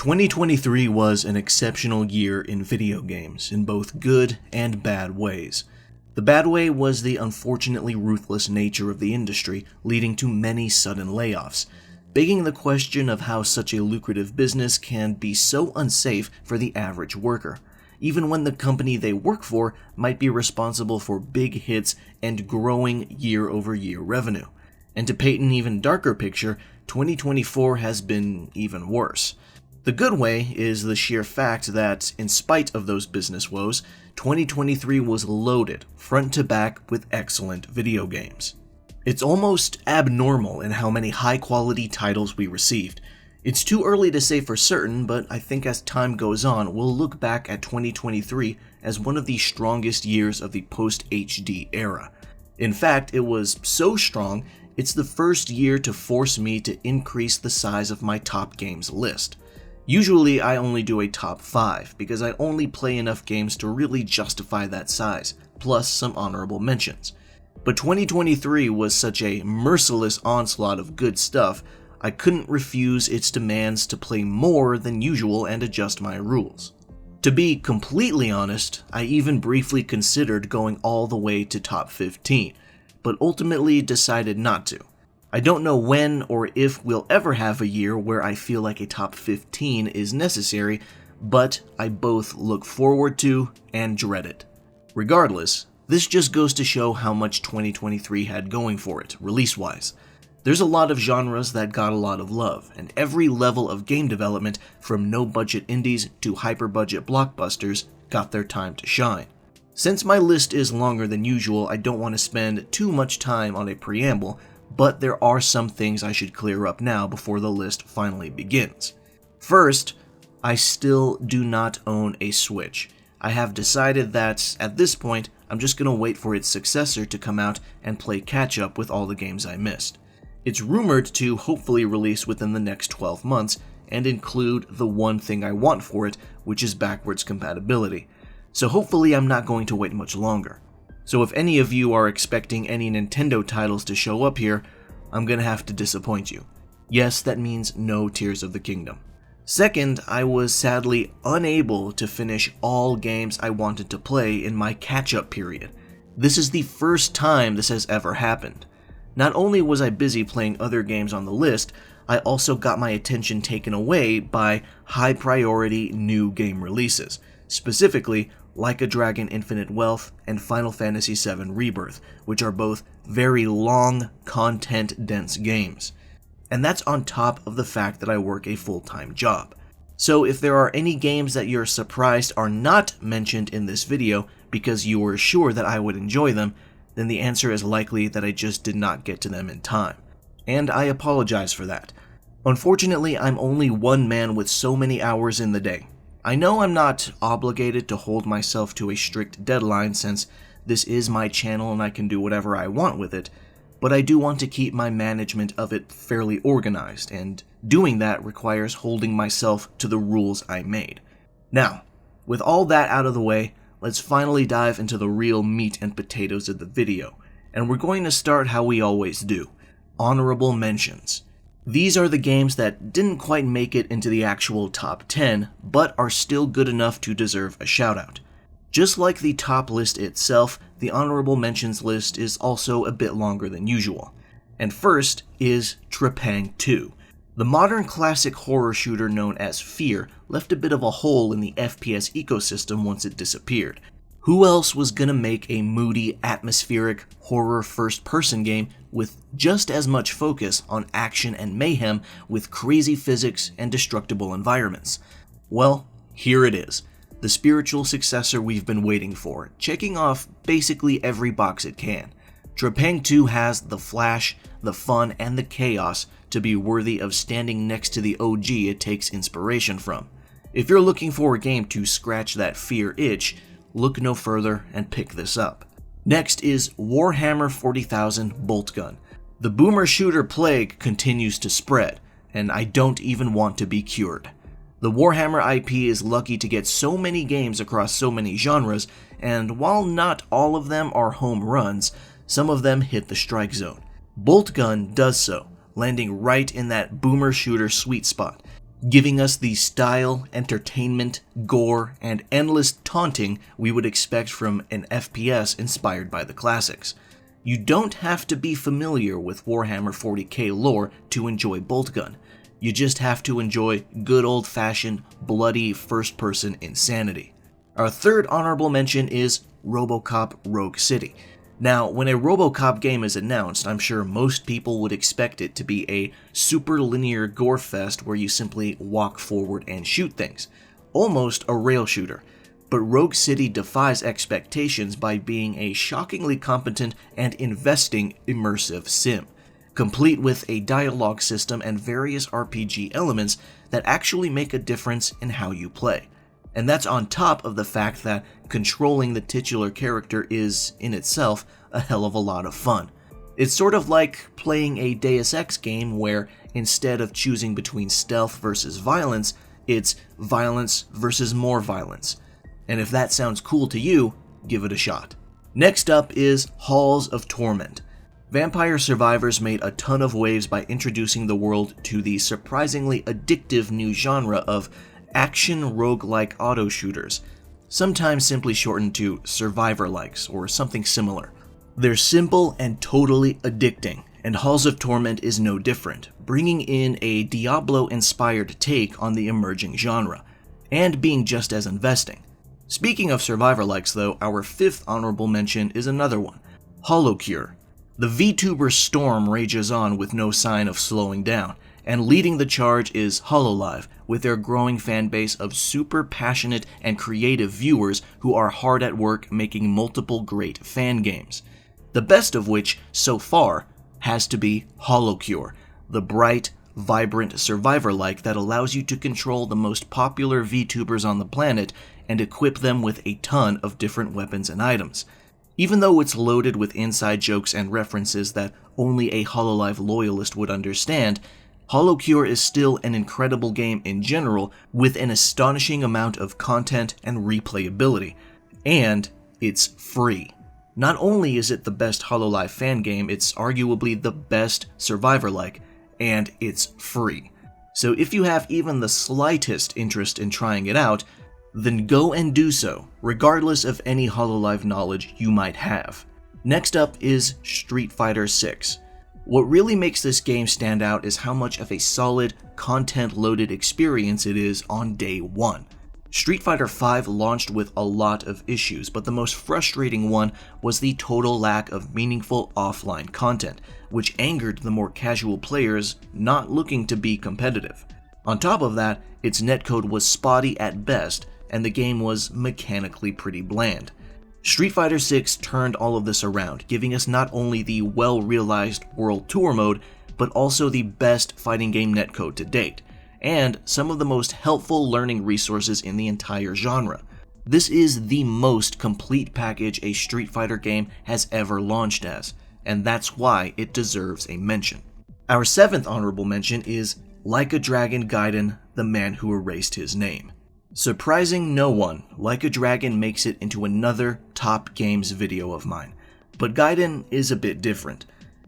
2023 was an exceptional year in video games, in both good and bad ways. The bad way was the unfortunately ruthless nature of the industry, leading to many sudden layoffs, begging the question of how such a lucrative business can be so unsafe for the average worker, even when the company they work for might be responsible for big hits and growing year-over-year revenue. And to paint an even darker picture, 2024 has been even worse. The good way is the sheer fact that, in spite of those business woes, 2023 was loaded, front to back, with excellent video games. It's almost abnormal in how many high-quality titles we received. It's too early to say for certain, but I think as time goes on, we'll look back at 2023 as one of the strongest years of the post-HD era. In fact, it was so strong, it's the first year to force me to increase the size of my top games list. Usually I only do a top 5, because I only play enough games to really justify that size, plus some honorable mentions. But 2023 was such a merciless onslaught of good stuff, I couldn't refuse its demands to play more than usual and adjust my rules. To be completely honest, I even briefly considered going all the way to top 15, but ultimately decided not to. I don't know when or if we'll ever have a year where I feel like a top 15 is necessary, but I both look forward to and dread it. Regardless, this just goes to show how much 2023 had going for it, release-wise. There's a lot of genres that got a lot of love, and every level of game development, from no-budget indies to hyper-budget blockbusters, got their time to shine. Since my list is longer than usual, I don't want to spend too much time on a preamble, but there are some things I should clear up now before the list finally begins. First, I still do not own a Switch. I have decided that, at this point, I'm just going to wait for its successor to come out and play catch-up with all the games I missed. It's rumored to hopefully release within the next 12 months and include the one thing I want for it, which is backwards compatibility. So hopefully I'm not going to wait much longer. So if any of you are expecting any Nintendo titles to show up here, I'm gonna have to disappoint you. Yes, that means no Tears of the Kingdom. Second, I was sadly unable to finish all games I wanted to play in my catch-up period. This is the first time this has ever happened. Not only was I busy playing other games on the list, I also got my attention taken away by high-priority new game releases, specifically Like a Dragon Infinite Wealth and Final Fantasy VII Rebirth, which are both very long, content-dense games. And that's on top of the fact that I work a full-time job. So if there are any games that you're surprised are not mentioned in this video because you were sure that I would enjoy them, then the answer is likely that I just did not get to them in time. And I apologize for that. Unfortunately, I'm only one man with so many hours in the day. I know I'm not obligated to hold myself to a strict deadline since this is my channel and I can do whatever I want with it, but I do want to keep my management of it fairly organized, and doing that requires holding myself to the rules I made. Now, with all that out of the way, let's finally dive into the real meat and potatoes of the video, and we're going to start how we always do, honorable mentions. These are the games that didn't quite make it into the actual top 10, but are still good enough to deserve a shoutout. Just like the top list itself, the honorable mentions list is also a bit longer than usual. And first is Trepang 2. The modern classic horror shooter known as Fear left a bit of a hole in the FPS ecosystem once it disappeared. Who else was gonna make a moody, atmospheric, horror first-person game with just as much focus on action and mayhem with crazy physics and destructible environments? Well, here it is. The spiritual successor we've been waiting for, checking off basically every box it can. Trepang 2 has the flash, the fun, and the chaos to be worthy of standing next to the OG it takes inspiration from. If you're looking for a game to scratch that Fear itch, look no further and pick this up. Next is Warhammer 40,000 Boltgun. The boomer shooter plague continues to spread, and I don't even want to be cured. The Warhammer IP is lucky to get so many games across so many genres, and while not all of them are home runs, some of them hit the strike zone. Boltgun does so, landing right in that boomer shooter sweet spot. giving us the style, entertainment, gore, and endless taunting we would expect from an FPS inspired by the classics. You don't have to be familiar with Warhammer 40k lore to enjoy Boltgun. You just have to enjoy good old-fashioned, bloody first-person insanity. Our third honorable mention is RoboCop Rogue City. Now, when a RoboCop game is announced, I'm sure most people would expect it to be a super linear gore fest where you simply walk forward and shoot things. Almost a rail shooter. But Rogue City defies expectations by being a shockingly competent and investing immersive sim, complete with a dialogue system and various RPG elements that actually make a difference in how you play. And that's on top of the fact that controlling the titular character is, in itself, a hell of a lot of fun. It's sort of like playing a Deus Ex game where, instead of choosing between stealth versus violence, it's violence versus more violence. And if that sounds cool to you, give it a shot. Next up is Halls of Torment. Vampire Survivors made a ton of waves by introducing the world to the surprisingly addictive new genre of action roguelike auto shooters, sometimes simply shortened to survivor-likes or something similar. They're simple and totally addicting, and Halls of Torment is no different, bringing in a Diablo-inspired take on the emerging genre, and being just as investing. Speaking of survivor-likes though, our fifth honorable mention is another one, HoloCure. The VTuber storm rages on with no sign of slowing down, and leading the charge is HoloLive, with their growing fanbase of super passionate and creative viewers who are hard at work making multiple great fan games. The best of which, so far, has to be HoloCure, the bright, vibrant survivor-like that allows you to control the most popular VTubers on the planet and equip them with a ton of different weapons and items. Even though it's loaded with inside jokes and references that only a HoloLive loyalist would understand, HoloCure is still an incredible game in general with an astonishing amount of content and replayability. And it's free. Not only is it the best HoloLive fan game, it's arguably the best survivor-like, and it's free. So if you have even the slightest interest in trying it out, then go and do so, regardless of any HoloLive knowledge you might have. Next up is Street Fighter 6. What really makes this game stand out is how much of a solid, content-loaded experience it is on day one. Street Fighter V launched with a lot of issues, but the most frustrating one was the total lack of meaningful offline content, which angered the more casual players not looking to be competitive. On top of that, its netcode was spotty at best, and the game was mechanically pretty bland. Street Fighter 6 turned all of this around, giving us not only the well-realized World Tour mode, but also the best fighting game netcode to date, and some of the most helpful learning resources in the entire genre. This is the most complete package a Street Fighter game has ever launched as, and that's why it deserves a mention. Our seventh honorable mention is Like a Dragon Gaiden, the Man Who Erased His Name. Surprising no one, Like a Dragon makes it into another top games video of mine, but Gaiden is a bit different.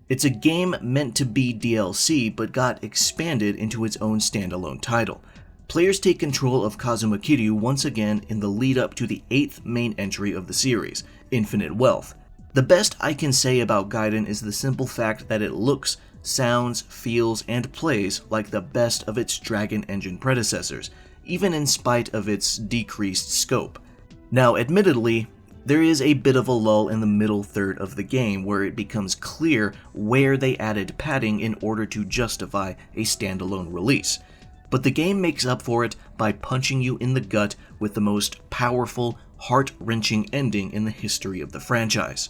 It's a game meant to be DLC, but got expanded into its own standalone title. Players take control of Kazuma Kiryu once again in the lead up to the 8th main entry of the series, Infinite Wealth. The best I can say about Gaiden is the simple fact that it looks, sounds, feels, and plays like the best of its Dragon Engine predecessors, even in spite of its decreased scope. Now, admittedly, there is a bit of a lull in the middle third of the game where it becomes clear where they added padding in order to justify a standalone release. But the game makes up for it by punching you in the gut with the most powerful, heart-wrenching ending in the history of the franchise.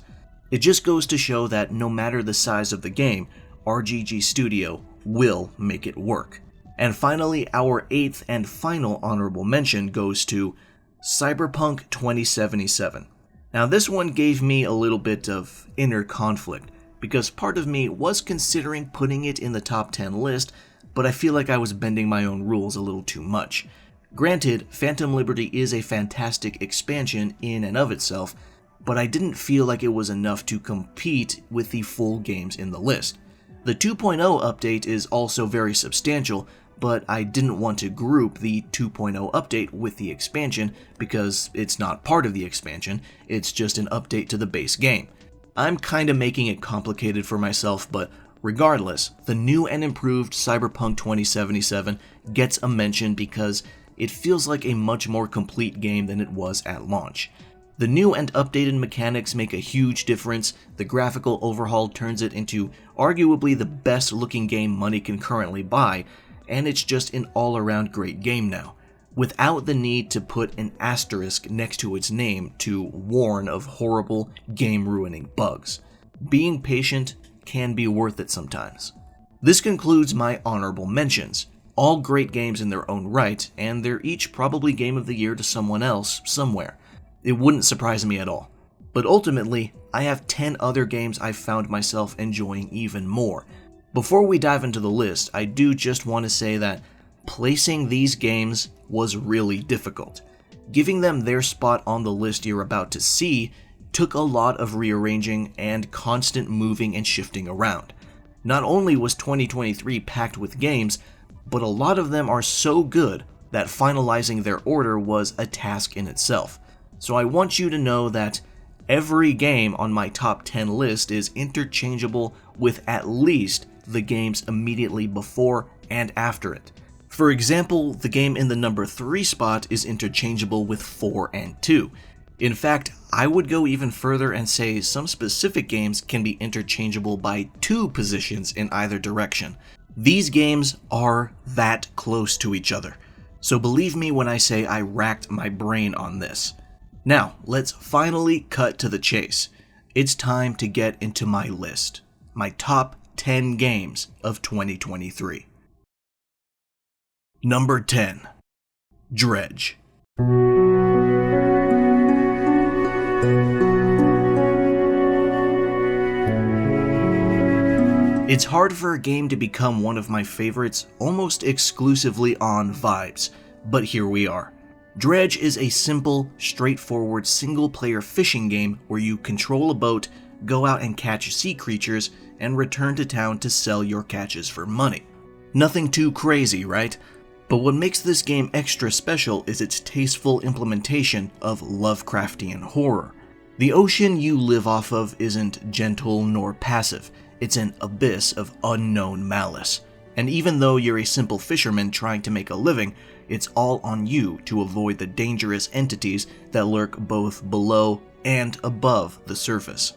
It just goes to show that no matter the size of the game, RGG Studio will make it work. And finally, our 8th and final honorable mention goes to Cyberpunk 2077. Now this one gave me a little bit of inner conflict, because part of me was considering putting it in the top 10 list, but I feel like I was bending my own rules a little too much. Granted, Phantom Liberty is a fantastic expansion in and of itself, but I didn't feel like it was enough to compete with the full games in the list. The 2.0 update is also very substantial, but I didn't want to group the 2.0 update with the expansion because it's not part of the expansion, it's just an update to the base game. I'm kinda making it complicated for myself, but regardless, the new and improved Cyberpunk 2077 gets a mention because it feels like a much more complete game than it was at launch. The new and updated mechanics make a huge difference, the graphical overhaul turns it into arguably the best looking game money can currently buy, and it's just an all-around great game now, without the need to put an asterisk next to its name to warn of horrible, game-ruining bugs. Being patient can be worth it sometimes. This concludes my honorable mentions. All great games in their own right, and they're each probably Game of the Year to someone else, somewhere. It wouldn't surprise me at all. But ultimately, I have 10 other games I've found myself enjoying even more. Before we dive into the list, I do just want to say that placing these games was really difficult. Giving them their spot on the list you're about to see took a lot of rearranging and constant moving and shifting around. Not only was 2023 packed with games, but a lot of them are so good that finalizing their order was a task in itself. So I want you to know that every game on my top 10 list is interchangeable with at least the games immediately before and after it. For example, the game in the number 3 spot is interchangeable with 4 and 2. In fact, I would go even further and say some specific games can be interchangeable by 2 positions in either direction. These games are that close to each other, so believe me when I say I racked my brain on this. Now, let's finally cut to the chase. It's time to get into my list. My top 10 games of 2023. Number 10. Dredge. It's hard for a game to become one of my favorites almost exclusively on vibes, but here we are. Dredge is a simple, straightforward single-player fishing game where you control a boat, go out and catch sea creatures, and return to town to sell your catches for money. Nothing too crazy, right? But what makes this game extra special is its tasteful implementation of Lovecraftian horror. The ocean you live off of isn't gentle nor passive, it's an abyss of unknown malice. And even though you're a simple fisherman trying to make a living, it's all on you to avoid the dangerous entities that lurk both below and above the surface.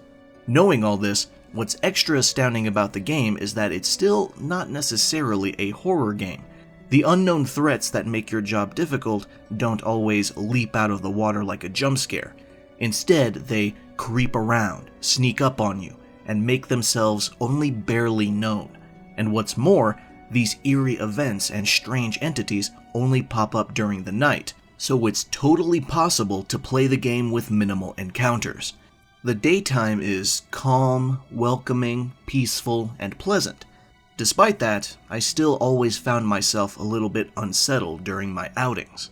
Knowing all this, what's extra astounding about the game is that it's still not necessarily a horror game. The unknown threats that make your job difficult don't always leap out of the water like a jump scare. Instead, they creep around, sneak up on you, and make themselves only barely known. And what's more, these eerie events and strange entities only pop up during the night, so it's totally possible to play the game with minimal encounters. The daytime is calm, welcoming, peaceful, and pleasant. Despite that, I still always found myself a little bit unsettled during my outings.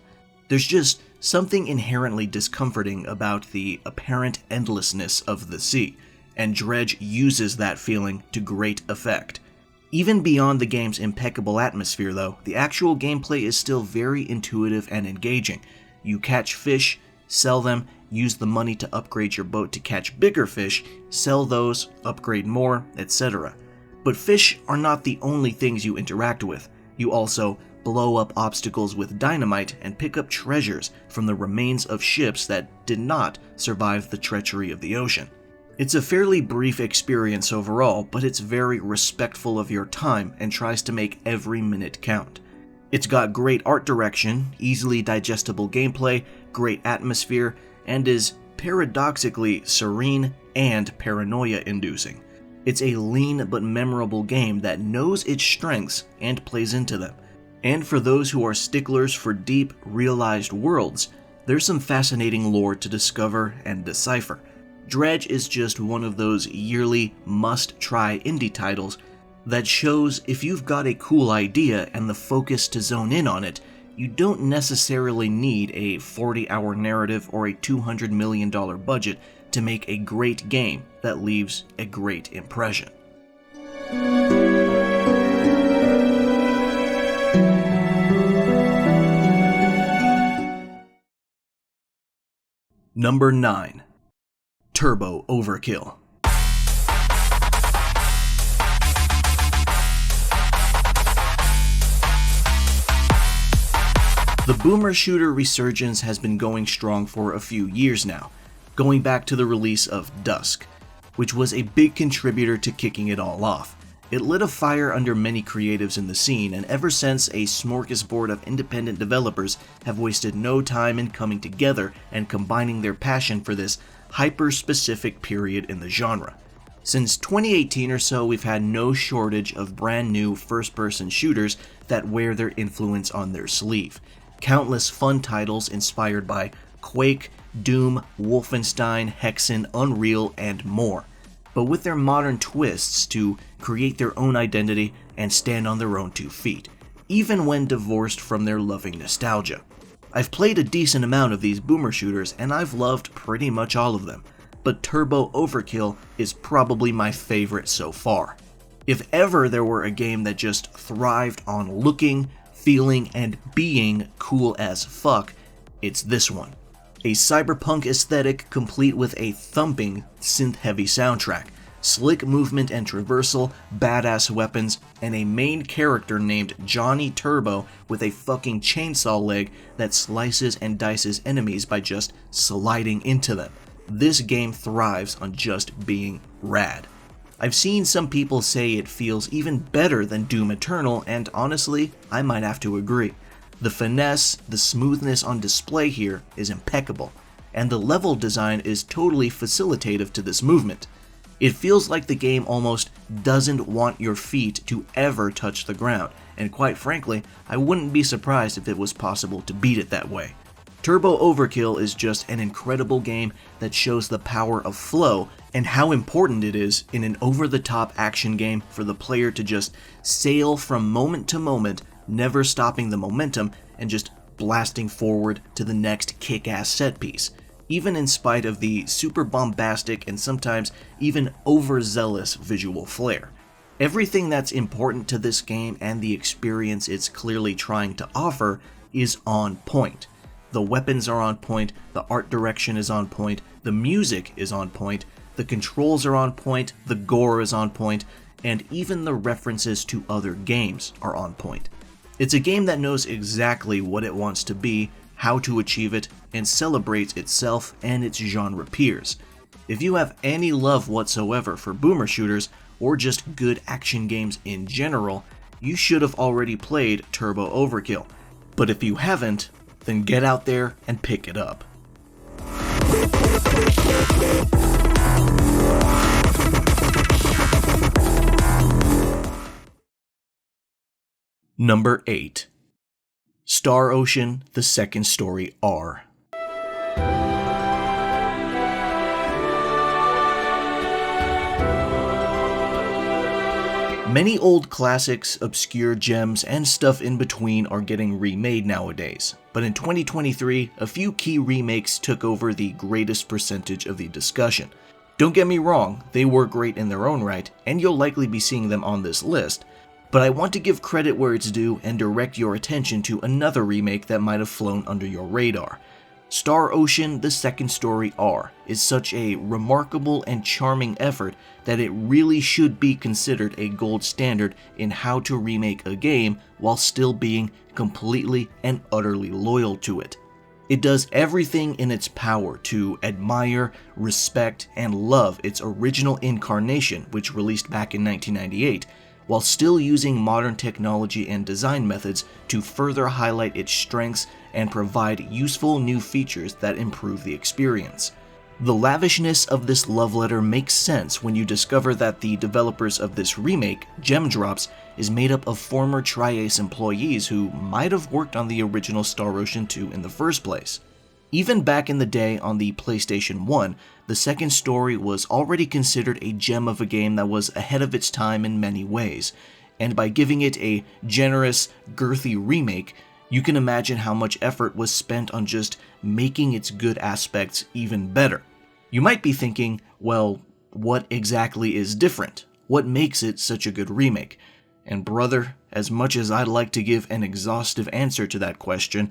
There's just something inherently discomforting about the apparent endlessness of the sea, and Dredge uses that feeling to great effect. Even beyond the game's impeccable atmosphere though, the actual gameplay is still very intuitive and engaging. You catch fish, sell them, use the money to upgrade your boat to catch bigger fish, sell those, upgrade more, etc. But fish are not the only things you interact with. You also blow up obstacles with dynamite and pick up treasures from the remains of ships that did not survive the treachery of the ocean. It's a fairly brief experience overall, but it's very respectful of your time and tries to make every minute count. It's got great art direction, easily digestible gameplay, great atmosphere, and is paradoxically serene and paranoia-inducing. It's a lean but memorable game that knows its strengths and plays into them. And for those who are sticklers for deep, realized worlds, there's some fascinating lore to discover and decipher. Dredge is just one of those yearly must-try indie titles that shows if you've got a cool idea and the focus to zone in on it, you don't necessarily need a 40-hour narrative or a $200 million budget to make a great game that leaves a great impression. Number 9. Turbo Overkill. The boomer shooter resurgence has been going strong for a few years now, going back to the release of Dusk, which was a big contributor to kicking it all off. It lit a fire under many creatives in the scene, and ever since, a smorgasbord of independent developers have wasted no time in coming together and combining their passion for this hyper-specific period in the genre. Since 2018 or so, we've had no shortage of brand new first-person shooters that wear their influence on their sleeve. Countless fun titles inspired by Quake, Doom, Wolfenstein, Hexen, Unreal, and more, but with their modern twists to create their own identity and stand on their own 2 feet, even when divorced from their loving nostalgia. I've played a decent amount of these boomer shooters, and I've loved pretty much all of them, but Turbo Overkill is probably my favorite so far. If ever there were a game that just thrived on looking, feeling, and being cool as fuck, it's this one. A cyberpunk aesthetic complete with a thumping, synth-heavy soundtrack, slick movement and traversal, badass weapons, and a main character named Johnny Turbo with a fucking chainsaw leg that slices and dices enemies by just sliding into them. This game thrives on just being rad. I've seen some people say it feels even better than Doom Eternal, and honestly, I might have to agree. The finesse, the smoothness on display here is impeccable, and the level design is totally facilitative to this movement. It feels like the game almost doesn't want your feet to ever touch the ground, and quite frankly, I wouldn't be surprised if it was possible to beat it that way. Turbo Overkill is just an incredible game that shows the power of flow and how important it is in an over-the-top action game for the player to just sail from moment to moment, never stopping the momentum and just blasting forward to the next kick-ass set piece, even in spite of the super bombastic and sometimes even overzealous visual flair. Everything that's important to this game and the experience it's clearly trying to offer is on point. The weapons are on point, the art direction is on point, the music is on point, the controls are on point, the gore is on point, and even the references to other games are on point. It's a game that knows exactly what it wants to be, how to achieve it, and celebrates itself and its genre peers. If you have any love whatsoever for boomer shooters, or just good action games in general, you should have already played Turbo Overkill. But if you haven't, then get out there and pick it up. Number 8. Star Ocean: The Second Story R. Many old classics, obscure gems, and stuff in between are getting remade nowadays, but in 2023, a few key remakes took over the greatest percentage of the discussion. Don't get me wrong, they were great in their own right, and you'll likely be seeing them on this list, but I want to give credit where it's due and direct your attention to another remake that might have flown under your radar. Star Ocean: The Second Story R is such a remarkable and charming effort that it really should be considered a gold standard in how to remake a game while still being completely and utterly loyal to it. It does everything in its power to admire, respect, and love its original incarnation, which released back in 1998, while still using modern technology and design methods to further highlight its strengths and provide useful new features that improve the experience. The lavishness of this love letter makes sense when you discover that the developers of this remake, Gemdrops, is made up of former Tri-Ace employees who might have worked on the original Star Ocean 2 in the first place. Even back in the day on the PlayStation 1, the second story was already considered a gem of a game that was ahead of its time in many ways, and by giving it a generous, girthy remake, you can imagine how much effort was spent on just making its good aspects even better. You might be thinking, well, what exactly is different? What makes it such a good remake? And brother, as much as I'd like to give an exhaustive answer to that question,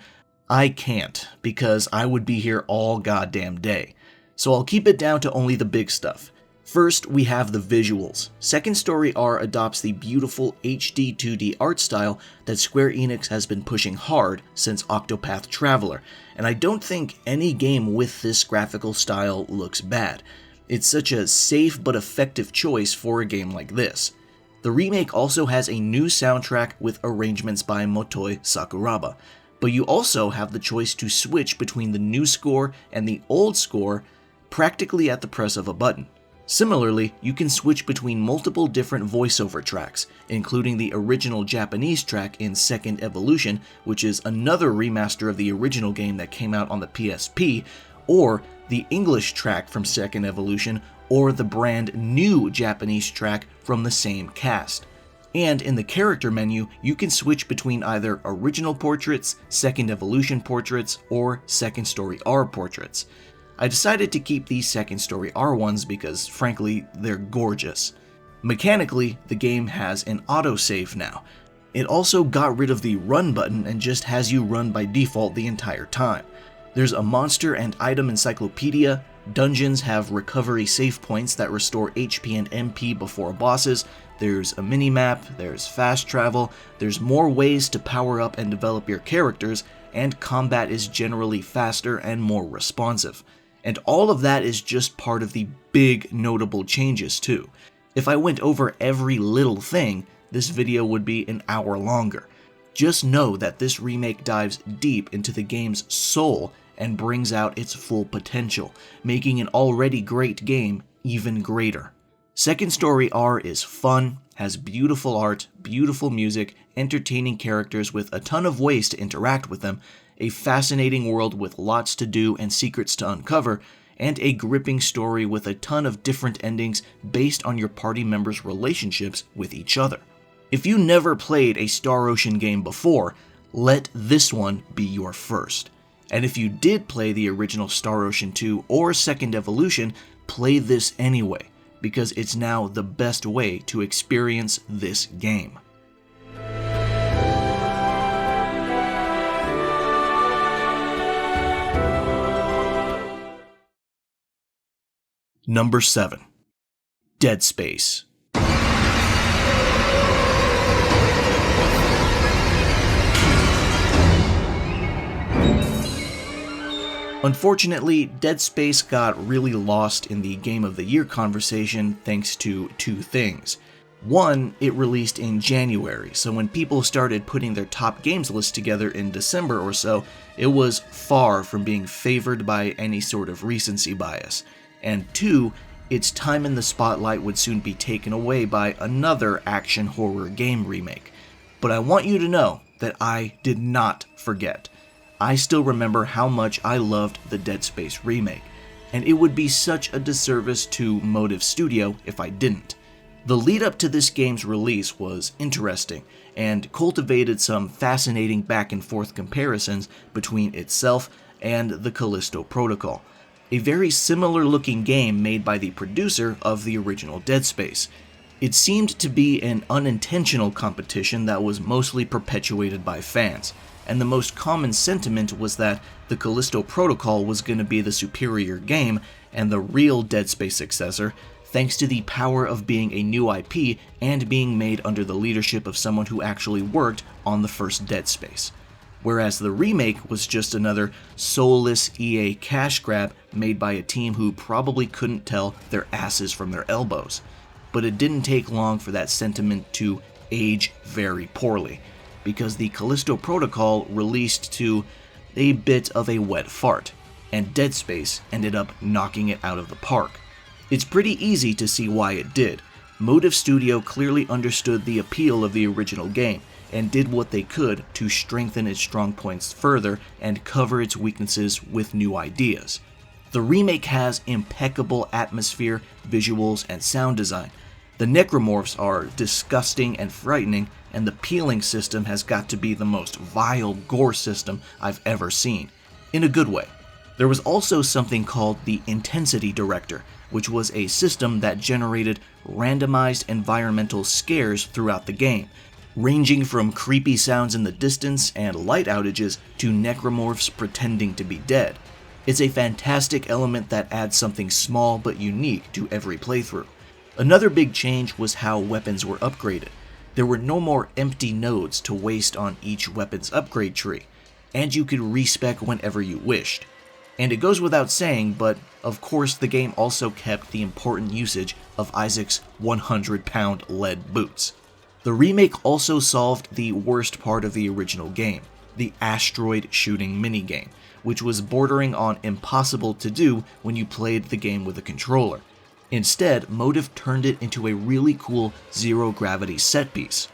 I can't, because I would be here all goddamn day. So I'll keep it down to only the big stuff. First, we have the visuals. Second Story R adopts the beautiful HD 2D art style that Square Enix has been pushing hard since Octopath Traveler, and I don't think any game with this graphical style looks bad. It's such a safe but effective choice for a game like this. The remake also has a new soundtrack with arrangements by Motoi Sakuraba, but you also have the choice to switch between the new score and the old score practically at the press of a button. Similarly, you can switch between multiple different voiceover tracks, including the original Japanese track in Second Evolution, which is another remaster of the original game that came out on the PSP, or the English track from Second Evolution, or the brand new Japanese track from the same cast. And in the character menu, you can switch between either original portraits, Second Evolution portraits, or Second Story R portraits. I decided to keep these Second Story R ones because, frankly, they're gorgeous. Mechanically, the game has an autosave now. It also got rid of the run button and just has you run by default the entire time. There's a monster and item encyclopedia, dungeons have recovery save points that restore HP and MP before bosses, there's a minimap, there's fast travel, there's more ways to power up and develop your characters, and combat is generally faster and more responsive. And all of that is just part of the big notable changes too. If I went over every little thing, this video would be an hour longer. Just know that this remake dives deep into the game's soul and brings out its full potential, making an already great game even greater. Second Story R is fun, has beautiful art, beautiful music, entertaining characters with a ton of ways to interact with them, a fascinating world with lots to do and secrets to uncover, and a gripping story with a ton of different endings based on your party members' relationships with each other. If you never played a Star Ocean game before, let this one be your first. And if you did play the original Star Ocean 2 or Second Evolution, play this anyway, because it's now the best way to experience this game. Number 7. Dead Space. Unfortunately, Dead Space got really lost in the Game of the Year conversation thanks to two things. One, it released in January, so when people started putting their top games list together in December or so, it was far from being favored by any sort of recency bias. And two, its time in the spotlight would soon be taken away by another action horror game remake. But I want you to know that I did not forget. I still remember how much I loved the Dead Space remake, and it would be such a disservice to Motive Studio if I didn't. The lead up to this game's release was interesting, and cultivated some fascinating back and forth comparisons between itself and the Callisto Protocol, a very similar looking game made by the producer of the original Dead Space. It seemed to be an unintentional competition that was mostly perpetuated by fans, and the most common sentiment was that the Callisto Protocol was going to be the superior game and the real Dead Space successor, thanks to the power of being a new IP and being made under the leadership of someone who actually worked on the first Dead Space. Whereas the remake was just another soulless EA cash grab made by a team who probably couldn't tell their asses from their elbows. But it didn't take long for that sentiment to age very poorly, because the Callisto Protocol released to a bit of a wet fart, and Dead Space ended up knocking it out of the park. It's pretty easy to see why it did. Motive Studio clearly understood the appeal of the original game, and did what they could to strengthen its strong points further and cover its weaknesses with new ideas. The remake has impeccable atmosphere, visuals, and sound design. The necromorphs are disgusting and frightening, and the peeling system has got to be the most vile gore system I've ever seen, in a good way. There was also something called the Intensity Director, which was a system that generated randomized environmental scares throughout the game. ranging from creepy sounds in the distance and light outages to necromorphs pretending to be dead. It's a fantastic element that adds something small but unique to every playthrough. Another big change was how weapons were upgraded. There were no more empty nodes to waste on each weapon's upgrade tree, and you could respec whenever you wished. And it goes without saying, but of course the game also kept the important usage of Isaac's 100-pound lead boots. The remake also solved the worst part of the original game, the asteroid shooting minigame, which was bordering on impossible to do when you played the game with a controller. Instead, Motive turned it into a really cool zero-gravity set piece.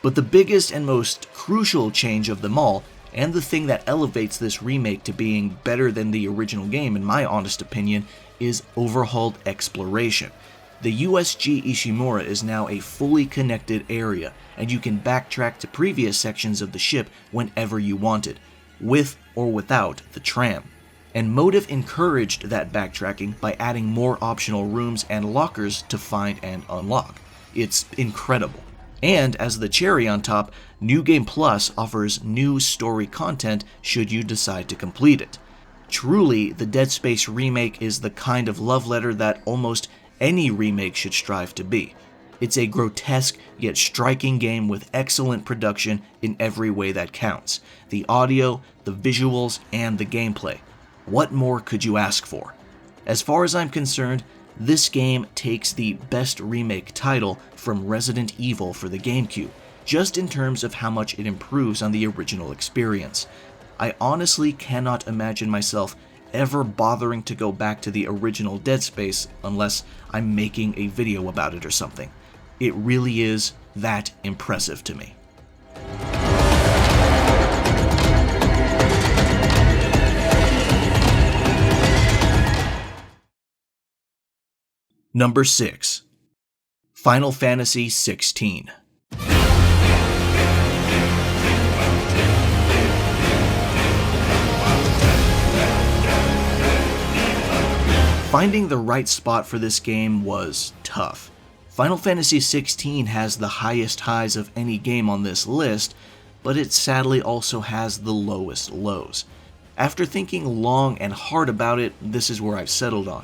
But the biggest and most crucial change of them all, and the thing that elevates this remake to being better than the original game in my honest opinion, is overhauled exploration. The USG Ishimura is now a fully connected area, and you can backtrack to previous sections of the ship whenever you wanted, with or without the tram. And Motive encouraged that backtracking by adding more optional rooms and lockers to find and unlock. It's incredible. And as the cherry on top, New Game Plus offers new story content should you decide to complete it. Truly, the Dead Space remake is the kind of love letter that almost any remake should strive to be. It's a grotesque yet striking game with excellent production in every way that counts. The audio, the visuals, and the gameplay. What more could you ask for? As far as I'm concerned, this game takes the best remake title from Resident Evil for the GameCube, just in terms of how much it improves on the original experience. I honestly cannot imagine myself ever bothering to go back to the original Dead Space unless I'm making a video about it or something. It really is that impressive to me. Number 6. Final Fantasy XVI. Finding the right spot for this game was tough. Final Fantasy XVI has the highest highs of any game on this list, but it sadly also has the lowest lows. After thinking long and hard about it, this is where I've settled on.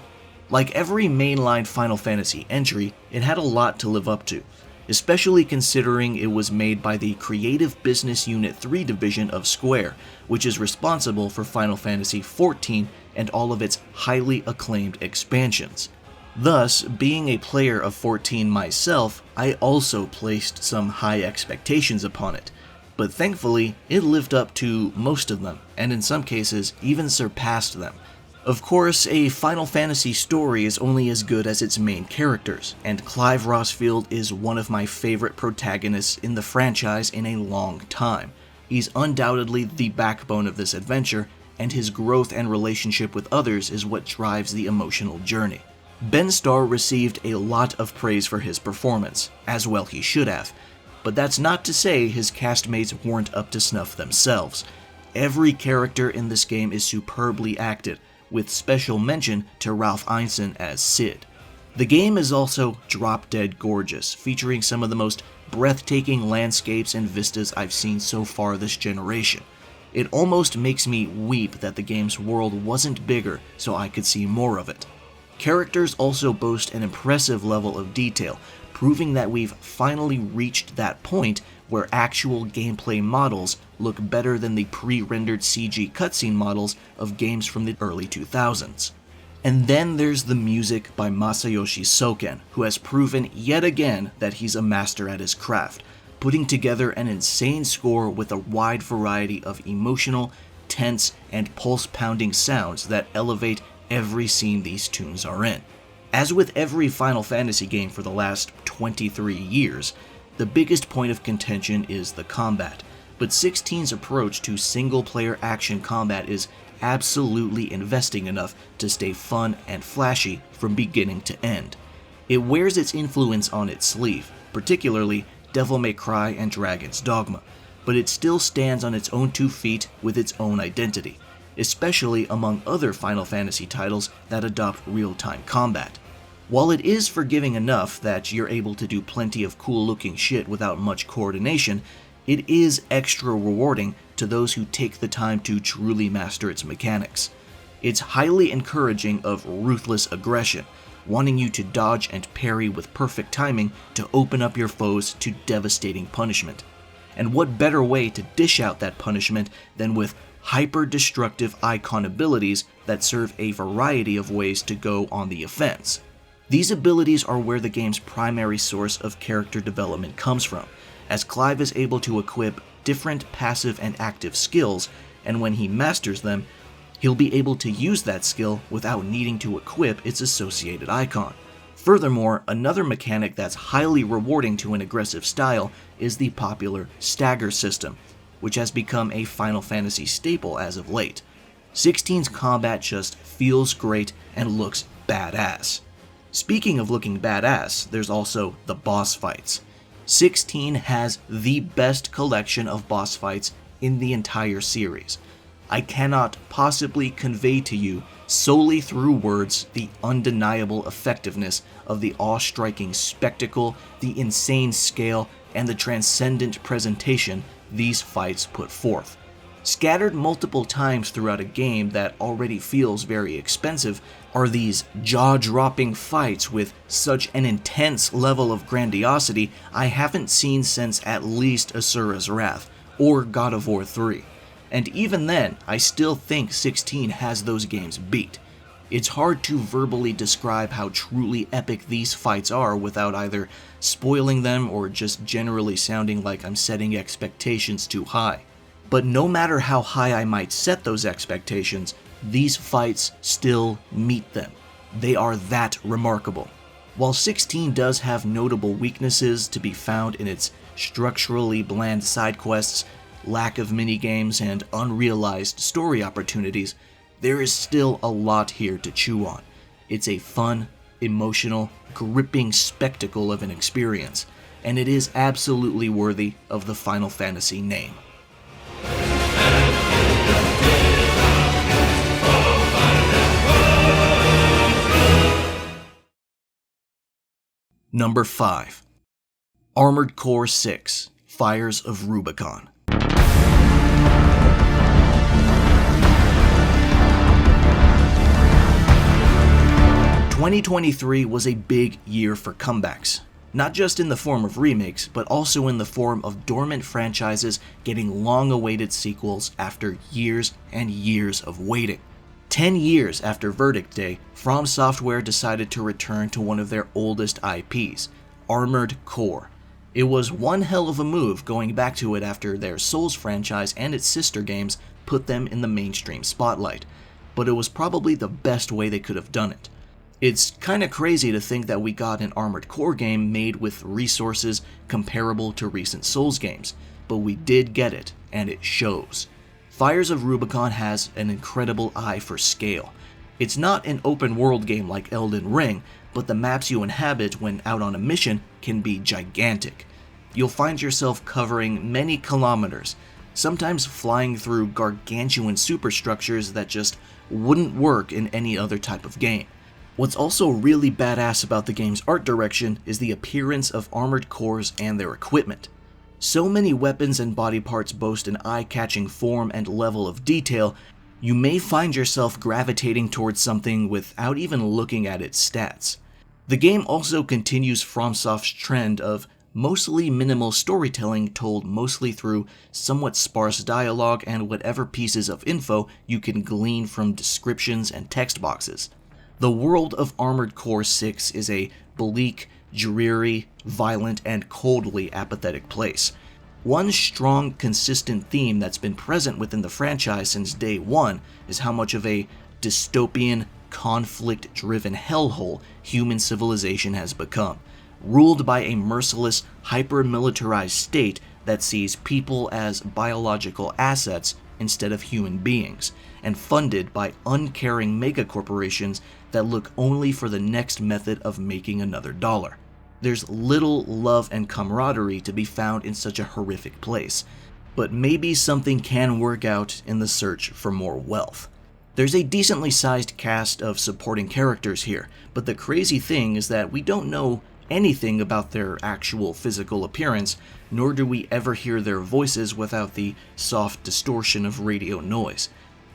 Like every mainline Final Fantasy entry, it had a lot to live up to, especially considering it was made by the Creative Business Unit 3 division of Square, which is responsible for Final Fantasy XIV and all of its highly acclaimed expansions. Thus, being a player of 14 myself, I also placed some high expectations upon it, but thankfully, it lived up to most of them, and in some cases, even surpassed them. Of course, a Final Fantasy story is only as good as its main characters, and Clive Rossfield is one of my favorite protagonists in the franchise in a long time. He's undoubtedly the backbone of this adventure, and his growth and relationship with others is what drives the emotional journey. Ben Starr received a lot of praise for his performance, as well he should have, but that's not to say his castmates weren't up to snuff themselves. Every character in this game is superbly acted, with special mention to Ralph Ineson as Sid. The game is also drop-dead gorgeous, featuring some of the most breathtaking landscapes and vistas I've seen so far this generation. It almost makes me weep that the game's world wasn't bigger so I could see more of it. Characters also boast an impressive level of detail, proving that we've finally reached that point where actual gameplay models look better than the pre-rendered CG cutscene models of games from the early 2000s. And then there's the music by Masayoshi Soken, who has proven yet again that he's a master at his craft, putting together an insane score with a wide variety of emotional, tense, and pulse-pounding sounds that elevate every scene these tunes are in. As with every Final Fantasy game for the last 23 years, the biggest point of contention is the combat, but 16's approach to single-player action combat is absolutely investing enough to stay fun and flashy from beginning to end. It wears its influence on its sleeve, particularly Devil May Cry and Dragon's Dogma, but it still stands on its own 2 feet with its own identity, especially among other Final Fantasy titles that adopt real-time combat. While it is forgiving enough that you're able to do plenty of cool looking shit without much coordination, it is extra rewarding to those who take the time to truly master its mechanics. It's highly encouraging of ruthless aggression, wanting you to dodge and parry with perfect timing to open up your foes to devastating punishment. And what better way to dish out that punishment than with hyper-destructive icon abilities that serve a variety of ways to go on the offense. These abilities are where the game's primary source of character development comes from, as Clive is able to equip different passive and active skills, and when he masters them, he'll be able to use that skill without needing to equip its associated icon. Furthermore, another mechanic that's highly rewarding to an aggressive style is the popular stagger system, which has become a Final Fantasy staple as of late. 16's combat just feels great and looks badass. Speaking of looking badass, there's also the boss fights. 16 has the best collection of boss fights in the entire series. I cannot possibly convey to you solely through words the undeniable effectiveness of the awe-striking spectacle, the insane scale, and the transcendent presentation these fights put forth. Scattered multiple times throughout a game that already feels very expensive are these jaw-dropping fights with such an intense level of grandiosity I haven't seen since at least Asura's Wrath or God of War 3. And even then, I still think 16 has those games beat. It's hard to verbally describe how truly epic these fights are without either spoiling them or just generally sounding like I'm setting expectations too high. But no matter how high I might set those expectations, these fights still meet them. They are that remarkable. While 16 does have notable weaknesses to be found in its structurally bland side quests, lack of minigames, and unrealized story opportunities, there is still a lot here to chew on. It's a fun, emotional, gripping spectacle of an experience, and it is absolutely worthy of the Final Fantasy name. Number 5. Armored Core 6: Fires of Rubicon. 2023 was a big year for comebacks, not just in the form of remakes, but also in the form of dormant franchises getting long-awaited sequels after years and years of waiting. 10 years after Verdict Day, From Software decided to return to one of their oldest IPs, Armored Core. It was one hell of a move going back to it after their Souls franchise and its sister games put them in the mainstream spotlight, but it was probably the best way they could have done it. It's kinda crazy to think that we got an Armored Core game made with resources comparable to recent Souls games, but we did get it, and it shows. Fires of Rubicon has an incredible eye for scale. It's not an open world game like Elden Ring, but the maps you inhabit when out on a mission can be gigantic. You'll find yourself covering many kilometers, sometimes flying through gargantuan superstructures that just wouldn't work in any other type of game. What's also really badass about the game's art direction is the appearance of armored cores and their equipment. So many weapons and body parts boast an eye-catching form and level of detail, you may find yourself gravitating towards something without even looking at its stats. The game also continues FromSoft's trend of mostly minimal storytelling told mostly through somewhat sparse dialogue and whatever pieces of info you can glean from descriptions and text boxes. The world of Armored Core 6 is a bleak, dreary, violent, and coldly apathetic place. One strong, consistent theme that's been present within the franchise since day one is how much of a dystopian, conflict-driven hellhole human civilization has become, ruled by a merciless, hyper-militarized state that sees people as biological assets instead of human beings, and funded by uncaring megacorporations that look only for the next method of making another dollar. There's little love and camaraderie to be found in such a horrific place, but maybe something can work out in the search for more wealth. There's a decently sized cast of supporting characters here, but the crazy thing is that we don't know anything about their actual physical appearance, nor do we ever hear their voices without the soft distortion of radio noise.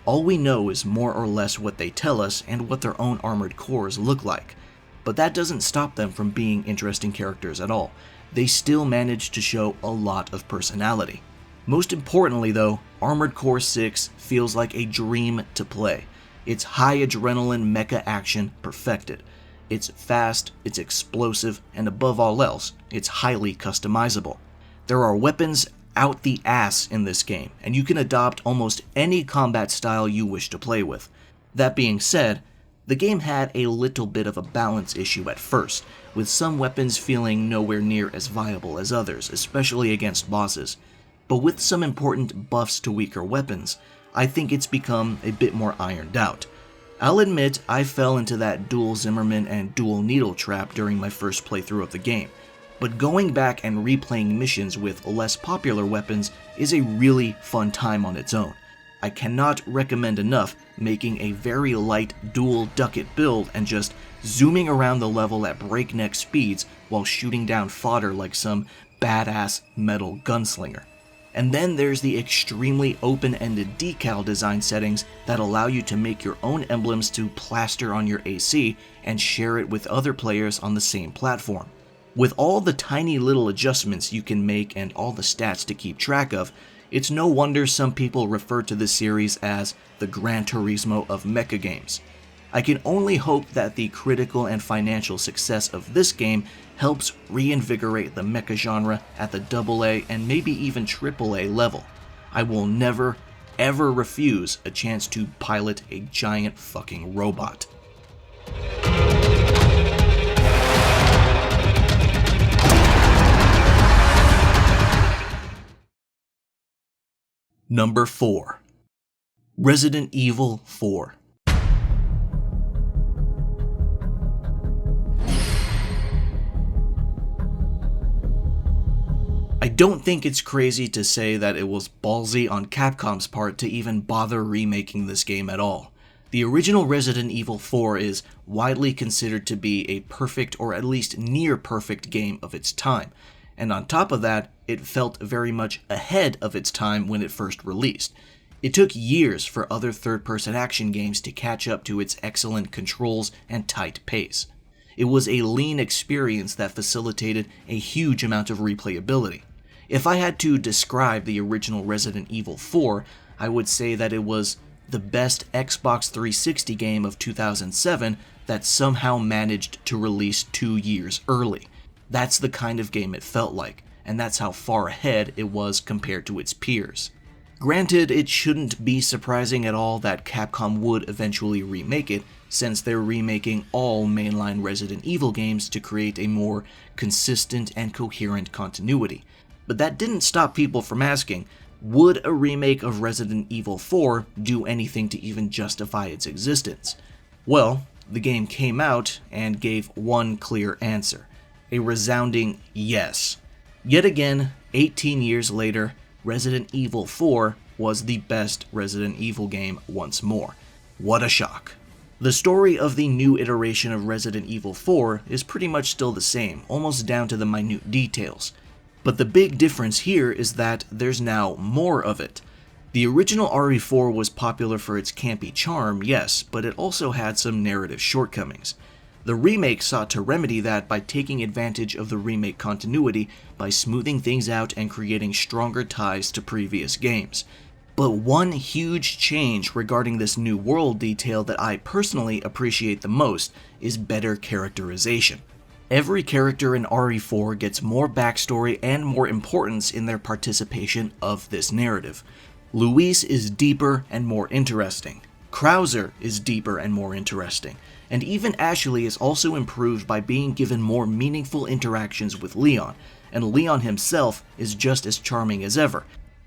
All we know is more or less what they tell us and what their own armored cores look like. But that doesn't stop them from being interesting characters at all. They still manage to show a lot of personality. Most importantly though, Armored Core 6 feels like a dream to play. It's high adrenaline mecha action perfected. It's fast, it's explosive, and above all else, it's highly customizable. There are weapons out the ass in this game, and you can adopt almost any combat style you wish to play with. That being said, the game had a little bit of a balance issue at first, with some weapons feeling nowhere near as viable as others, especially against bosses. But with some important buffs to weaker weapons, I think it's become a bit more ironed out. I'll admit I fell into that dual Zimmerman and dual needle trap during my first playthrough of the game, but going back and replaying missions with less popular weapons is a really fun time on its own. I cannot recommend enough making a very light dual ducket build and just zooming around the level at breakneck speeds while shooting down fodder like some badass metal gunslinger. And then there's the extremely open-ended decal design settings that allow you to make your own emblems to plaster on your AC and share it with other players on the same platform. With all the tiny little adjustments you can make and all the stats to keep track of, it's no wonder some people refer to this series as the Gran Turismo of mecha games. I can only hope that the critical and financial success of this game helps reinvigorate the mecha genre at the AA and maybe even AAA level. I will never, ever refuse a chance to pilot a giant fucking robot. Number 4. Resident Evil 4. I don't think it's crazy to say that it was ballsy on Capcom's part to even bother remaking this game at all. The original Resident Evil 4 is widely considered to be a perfect or at least near perfect game of its time, and on top of that, it felt very much ahead of its time when it first released. It took years for other third-person action games to catch up to its excellent controls and tight pace. It was a lean experience that facilitated a huge amount of replayability. If I had to describe the original Resident Evil 4, I would say that it was the best Xbox 360 game of 2007 that somehow managed to release 2 years early. That's the kind of game it felt like, and that's how far ahead it was compared to its peers. Granted, it shouldn't be surprising at all that Capcom would eventually remake it, since they're remaking all mainline Resident Evil games to create a more consistent and coherent continuity. But that didn't stop people from asking, would a remake of Resident Evil 4 do anything to even justify its existence? Well, the game came out and gave one clear answer. A resounding yes. Yet again, 18 years later, Resident Evil 4 was the best Resident Evil game once more. What a shock. The story of the new iteration of Resident Evil 4 is pretty much still the same, almost down to the minute details. But the big difference here is that there's now more of it. The original RE4 was popular for its campy charm, yes, but it also had some narrative shortcomings. The remake sought to remedy that by taking advantage of the remake continuity by smoothing things out and creating stronger ties to previous games. But one huge change regarding this new world detail that I personally appreciate the most is better characterization. Every character in RE4 gets more backstory and more importance in their participation of this narrative. Luis is deeper and more interesting. Krauser is deeper and more interesting. And even Ashley is also improved by being given more meaningful interactions with Leon, and Leon himself is just as charming as ever,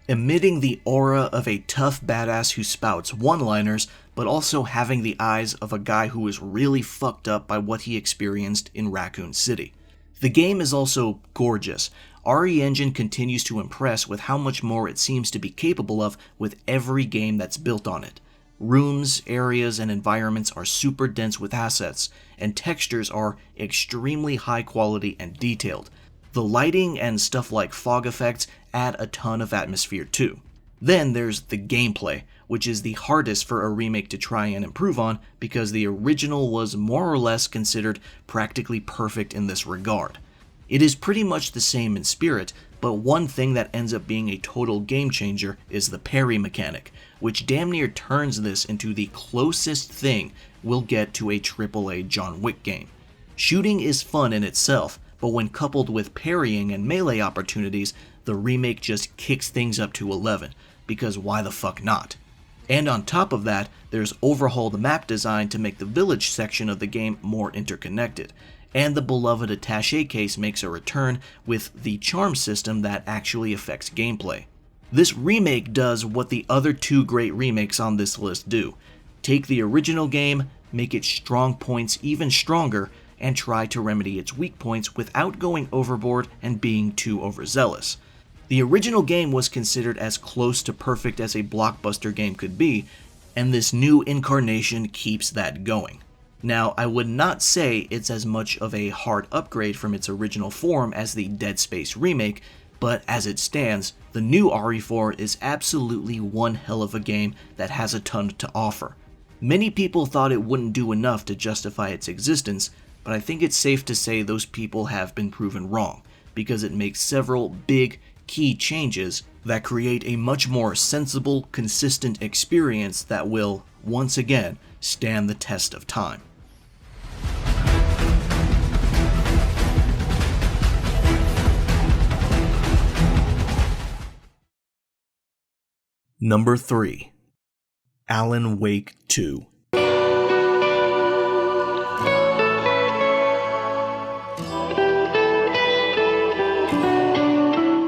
emitting the aura of a tough badass who spouts one-liners, but also having the eyes of a guy who is really fucked up by what he experienced in Raccoon City. The game is also gorgeous. RE Engine continues to impress with how much more it seems to be capable of with every game that's built on it. Rooms, areas, and environments are super dense with assets, and textures are extremely high quality and detailed. The lighting and stuff like fog effects add a ton of atmosphere too. Then there's the gameplay, which is the hardest for a remake to try and improve on because the original was more or less considered practically perfect in this regard. It is pretty much the same in spirit, but one thing that ends up being a total game changer is the parry mechanic, which damn near turns this into the closest thing we'll get to a AAA John Wick game. Shooting is fun in itself, but when coupled with parrying and melee opportunities, the remake just kicks things up to 11, because why the fuck not? And on top of that, there's overhauled map design to make the village section of the game more interconnected, and the beloved attaché case makes a return with the charm system that actually affects gameplay. This remake does what the other two great remakes on this list do: take the original game, make its strong points even stronger, and try to remedy its weak points without going overboard and being too overzealous. The original game was considered as close to perfect as a blockbuster game could be, and this new incarnation keeps that going. Now, I would not say it's as much of a hard upgrade from its original form as the Dead Space remake, but as it stands, the new RE4 is absolutely one hell of a game that has a ton to offer. Many people thought it wouldn't do enough to justify its existence, but I think it's safe to say those people have been proven wrong, because it makes several big, key changes that create a much more sensible, consistent experience that will, once again, stand the test of time. Number 3. Alan Wake 2.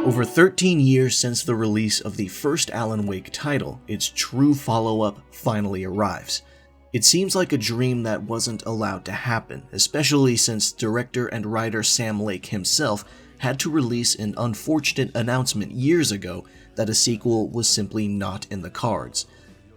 Over 13 years since the release of the first Alan Wake title, its true follow-up finally arrives. It seems like a dream that wasn't allowed to happen, especially since director and writer Sam Lake himself had to release an unfortunate announcement years ago that a sequel was simply not in the cards.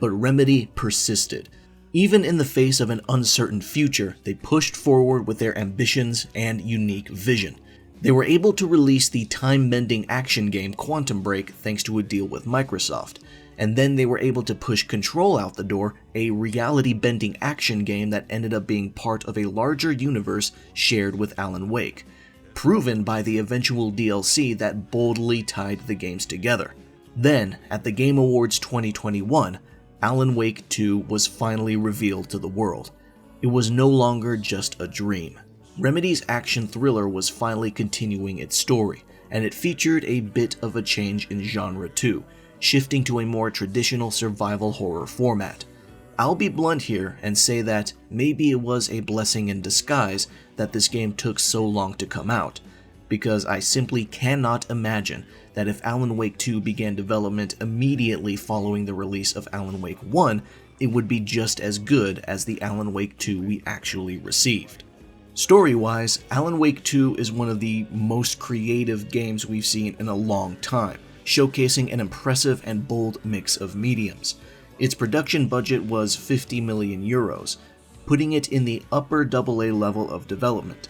But Remedy persisted. Even in the face of an uncertain future, they pushed forward with their ambitions and unique vision. They were able to release the time-bending action game Quantum Break thanks to a deal with Microsoft, and then they were able to push Control out the door, a reality-bending action game that ended up being part of a larger universe shared with Alan Wake, proven by the eventual DLC that boldly tied the games together. Then, at the Game Awards 2021, Alan Wake 2 was finally revealed to the world. It was no longer just a dream. Remedy's action thriller was finally continuing its story, and it featured a bit of a change in genre too, shifting to a more traditional survival horror format. I'll be blunt here and say that maybe it was a blessing in disguise that this game took so long to come out, because I simply cannot imagine that if Alan Wake 2 began development immediately following the release of Alan Wake 1, it would be just as good as the Alan Wake 2 we actually received. Story-wise, Alan Wake 2 is one of the most creative games we've seen in a long time, showcasing an impressive and bold mix of mediums. Its production budget was 50 million euros, putting it in the upper AA level of development.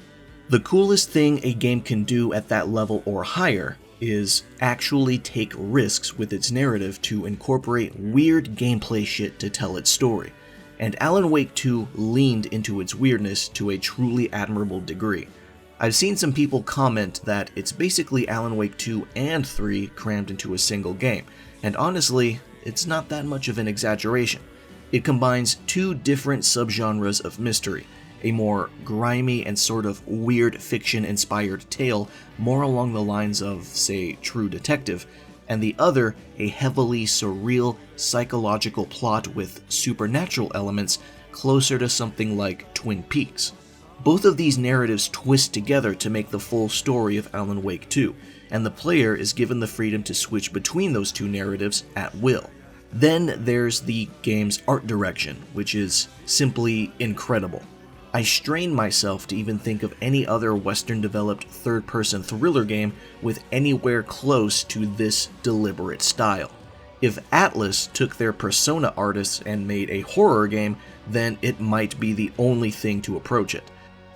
The coolest thing a game can do at that level or higher is actually take risks with its narrative to incorporate weird gameplay shit to tell its story, and Alan Wake 2 leaned into its weirdness to a truly admirable degree. I've seen some people comment that it's basically Alan Wake 2 and 3 crammed into a single game, and honestly, it's not that much of an exaggeration. It combines two different subgenres of mystery, a more grimy and sort of weird fiction-inspired tale more along the lines of, say, True Detective, and the other a heavily surreal, psychological plot with supernatural elements closer to something like Twin Peaks. Both of these narratives twist together to make the full story of Alan Wake 2, and the player is given the freedom to switch between those two narratives at will. Then there's the game's art direction, which is simply incredible. I strain myself to even think of any other Western-developed third-person thriller game with anywhere close to this deliberate style. If Atlus took their Persona artists and made a horror game, then it might be the only thing to approach it.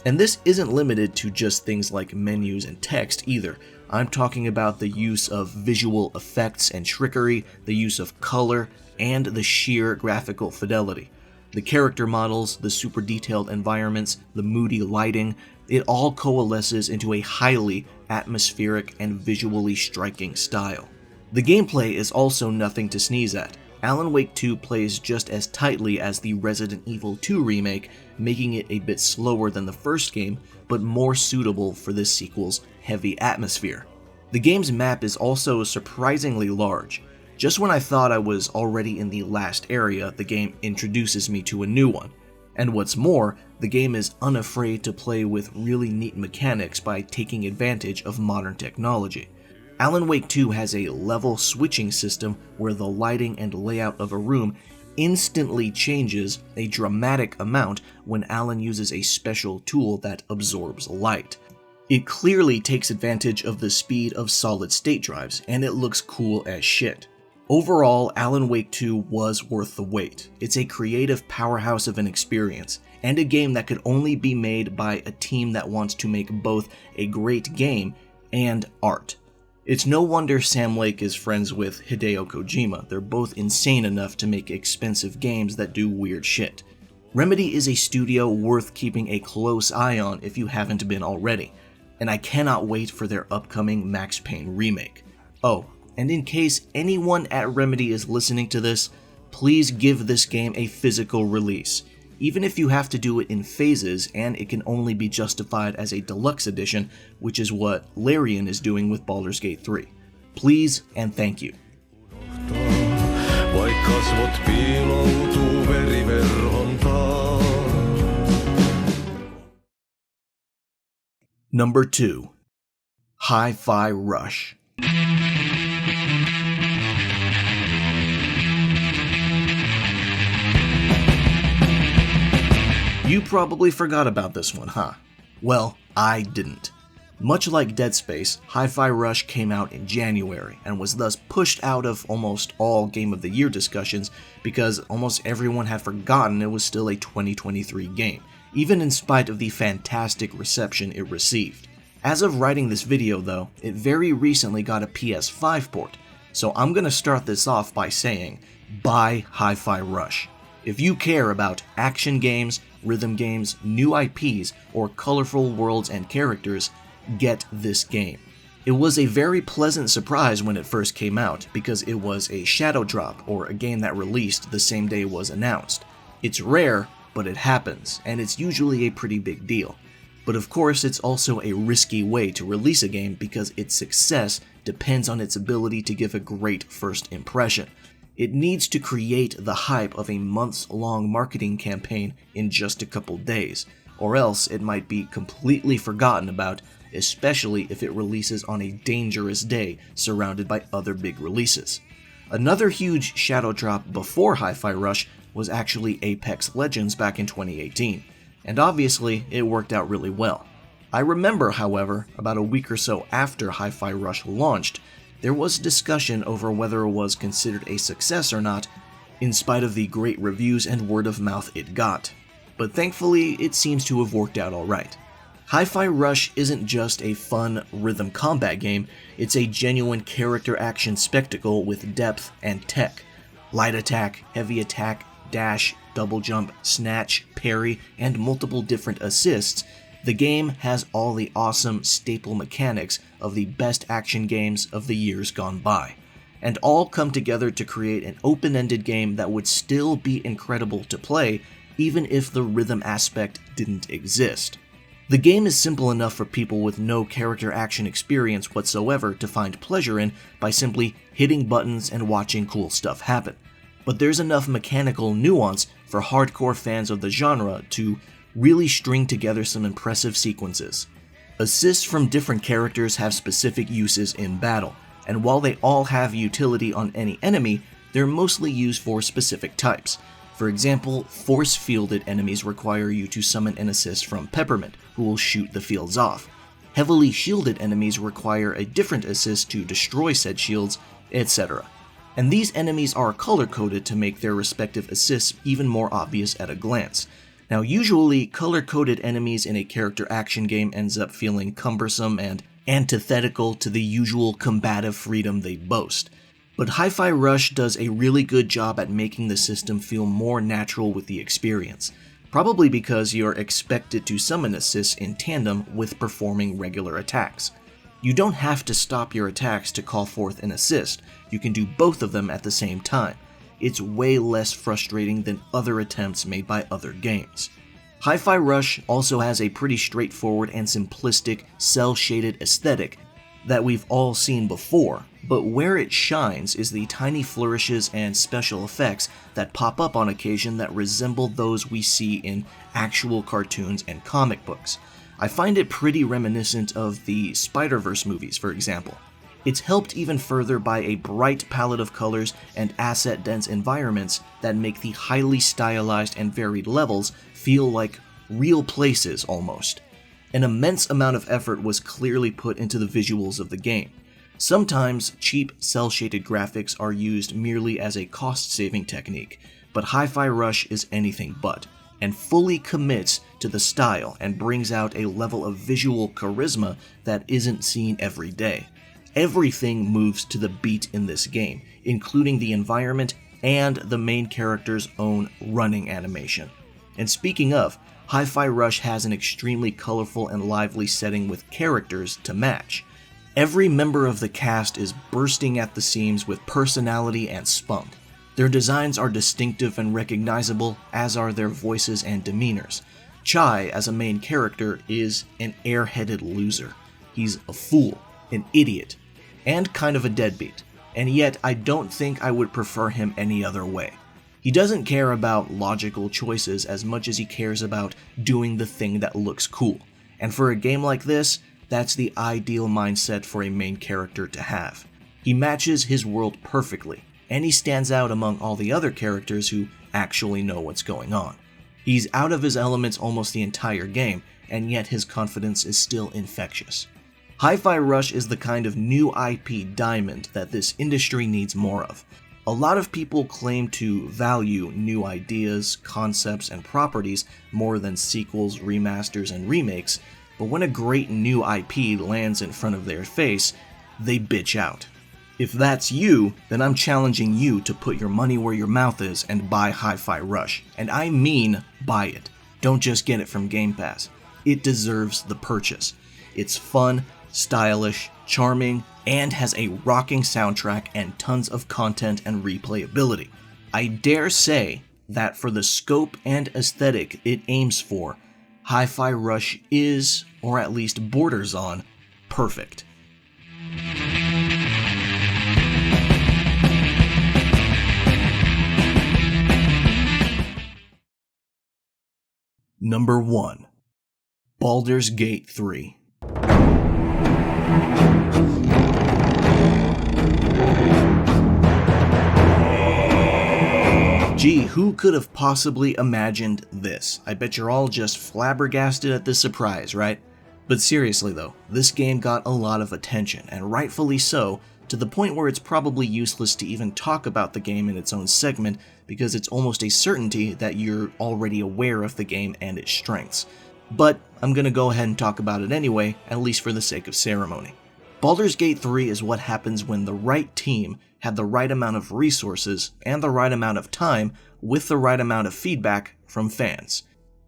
And this isn't limited to just things like menus and text either. I'm talking about the use of visual effects and trickery, the use of color, and the sheer graphical fidelity. The character models, the super detailed environments, the moody lighting, it all coalesces into a highly atmospheric and visually striking style. The gameplay is also nothing to sneeze at. Alan Wake 2 plays just as tightly as the Resident Evil 2 remake, making it a bit slower than the first game, but more suitable for this sequel's heavy atmosphere. The game's map is also surprisingly large. Just when I thought I was already in the last area, the game introduces me to a new one. And what's more, the game is unafraid to play with really neat mechanics by taking advantage of modern technology. Alan Wake 2 has a level switching system where the lighting and layout of a room instantly changes a dramatic amount when Alan uses a special tool that absorbs light. It clearly takes advantage of the speed of solid-state drives, and it looks cool as shit. Overall, Alan Wake 2 was worth the wait. It's a creative powerhouse of an experience, and a game that could only be made by a team that wants to make both a great game and art. It's no wonder Sam Lake is friends with Hideo Kojima. They're both insane enough to make expensive games that do weird shit. Remedy is a studio worth keeping a close eye on if you haven't been already, and I cannot wait for their upcoming Max Payne remake. Oh, and in case anyone at Remedy is listening to this, please give this game a physical release. Even if you have to do it in phases and it can only be justified as a deluxe edition, which is what Larian is doing with Baldur's Gate 3. Please and thank you. Number 2. Hi-Fi Rush. You probably forgot about this one, huh? Well, I didn't. Much like Dead Space, Hi-Fi Rush came out in January and was thus pushed out of almost all Game of the Year discussions because almost everyone had forgotten it was still a 2023 game, even in spite of the fantastic reception it received. As of writing this video though, it very recently got a PS5 port, so I'm gonna start this off by saying, buy Hi-Fi Rush. If you care about action games, rhythm games, new IPs, or colorful worlds and characters, get this game. It was a very pleasant surprise when it first came out because it was a shadow drop or a game that released the same day it was announced. It's rare, but it happens, and it's usually a pretty big deal. But of course, it's also a risky way to release a game because its success depends on its ability to give a great first impression. It needs to create the hype of a months-long marketing campaign in just a couple days, or else it might be completely forgotten about, especially if it releases on a dangerous day surrounded by other big releases. Another huge shadow drop before Hi-Fi Rush was actually Apex Legends back in 2018, and obviously it worked out really well. I remember, however, about a week or so after Hi-Fi Rush launched, there was discussion over whether it was considered a success or not, in spite of the great reviews and word of mouth it got. But thankfully, it seems to have worked out alright. Hi-Fi Rush isn't just a fun rhythm combat game, it's a genuine character action spectacle with depth and tech. Light attack, heavy attack, dash, double jump, snatch, parry, and multiple different assists. The game has all the awesome staple mechanics of the best action games of the years gone by, and all come together to create an open-ended game that would still be incredible to play even if the rhythm aspect didn't exist. The game is simple enough for people with no character action experience whatsoever to find pleasure in by simply hitting buttons and watching cool stuff happen, but there's enough mechanical nuance for hardcore fans of the genre to really string together some impressive sequences. Assists from different characters have specific uses in battle, and while they all have utility on any enemy, they're mostly used for specific types. For example, force-fielded enemies require you to summon an assist from Peppermint, who will shoot the fields off. Heavily shielded enemies require a different assist to destroy said shields, etc. and these enemies are color-coded to make their respective assists even more obvious at a glance. Now, usually, color-coded enemies in a character action game ends up feeling cumbersome and antithetical to the usual combative freedom they boast. But Hi-Fi Rush does a really good job at making the system feel more natural with the experience, probably because you're expected to summon assists in tandem with performing regular attacks. You don't have to stop your attacks to call forth an assist, you can do both of them at the same time. It's way less frustrating than other attempts made by other games. Hi-Fi Rush also has a pretty straightforward and simplistic cel-shaded aesthetic that we've all seen before, but where it shines is the tiny flourishes and special effects that pop up on occasion that resemble those we see in actual cartoons and comic books. I find it pretty reminiscent of the Spider-Verse movies, for example. It's helped even further by a bright palette of colors and asset-dense environments that make the highly stylized and varied levels feel like real places almost. An immense amount of effort was clearly put into the visuals of the game. Sometimes cheap cel-shaded graphics are used merely as a cost-saving technique, but Hi-Fi Rush is anything but, and fully commits to the style and brings out a level of visual charisma that isn't seen every day. Everything moves to the beat in this game, including the environment and the main character's own running animation. And speaking of, Hi-Fi Rush has an extremely colorful and lively setting with characters to match. Every member of the cast is bursting at the seams with personality and spunk. Their designs are distinctive and recognizable, as are their voices and demeanors. Chai, as a main character, is an airheaded loser. He's a fool, an idiot, and kind of a deadbeat, and yet I don't think I would prefer him any other way. He doesn't care about logical choices as much as he cares about doing the thing that looks cool, and for a game like this, that's the ideal mindset for a main character to have. He matches his world perfectly, and he stands out among all the other characters who actually know what's going on. He's out of his elements almost the entire game, and yet his confidence is still infectious. Hi-Fi Rush is the kind of new IP diamond that this industry needs more of. A lot of people claim to value new ideas, concepts, and properties more than sequels, remasters, and remakes, but when a great new IP lands in front of their face, they bitch out. If that's you, then I'm challenging you to put your money where your mouth is and buy Hi-Fi Rush. And I mean buy it. Don't just get it from Game Pass. It deserves the purchase. It's fun, stylish, charming, and has a rocking soundtrack and tons of content and replayability. I dare say that for the scope and aesthetic it aims for, Hi-Fi Rush is, or at least borders on, perfect. Number 1. Baldur's Gate 3. Gee, who could have possibly imagined this? I bet you're all just flabbergasted at this surprise, right? But seriously though, this game got a lot of attention, and rightfully so, to the point where it's probably useless to even talk about the game in its own segment because it's almost a certainty that you're already aware of the game and its strengths. But I'm gonna go ahead and talk about it anyway, at least for the sake of ceremony. Baldur's Gate 3 is what happens when the right team had the right amount of resources and the right amount of time with the right amount of feedback from fans.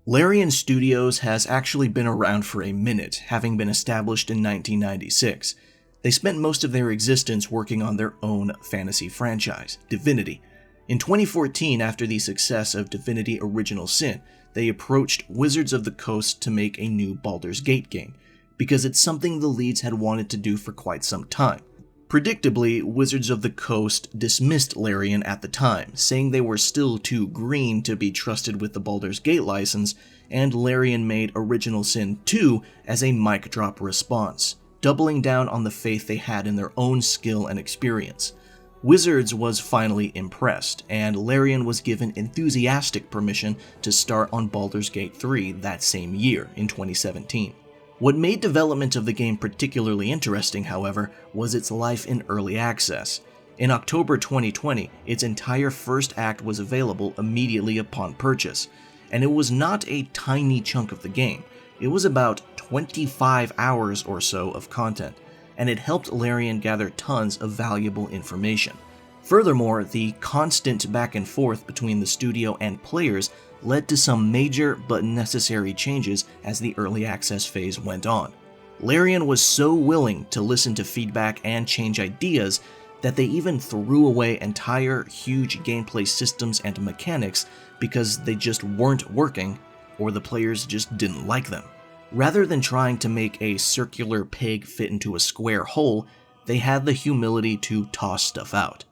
Larian Studios has actually been around for a minute, having been established in 1996. They spent most of their existence working on their own fantasy franchise, Divinity. In 2014, after the success of Divinity Original Sin, they approached Wizards of the Coast to make a new Baldur's Gate game, because it's something the leads had wanted to do for quite some time. Predictably, Wizards of the Coast dismissed Larian at the time, saying they were still too green to be trusted with the Baldur's Gate license, and Larian made Original Sin 2 as a mic drop response, doubling down on the faith they had in their own skill and experience. Wizards was finally impressed, and Larian was given enthusiastic permission to start on Baldur's Gate 3 that same year, in 2017. What made development of the game particularly interesting, however, was its life in early access. In October 2020, its entire first act was available immediately upon purchase, and it was not a tiny chunk of the game. It was about 25 hours or so of content, and it helped Larian gather tons of valuable information. Furthermore, the constant back and forth between the studio and players led to some major but necessary changes as the early access phase went on. Larian was so willing to listen to feedback and change ideas that they even threw away entire huge gameplay systems and mechanics because they just weren't working, or the players just didn't like them. Rather than trying to make a circular peg fit into a square hole, they had the humility to toss stuff out.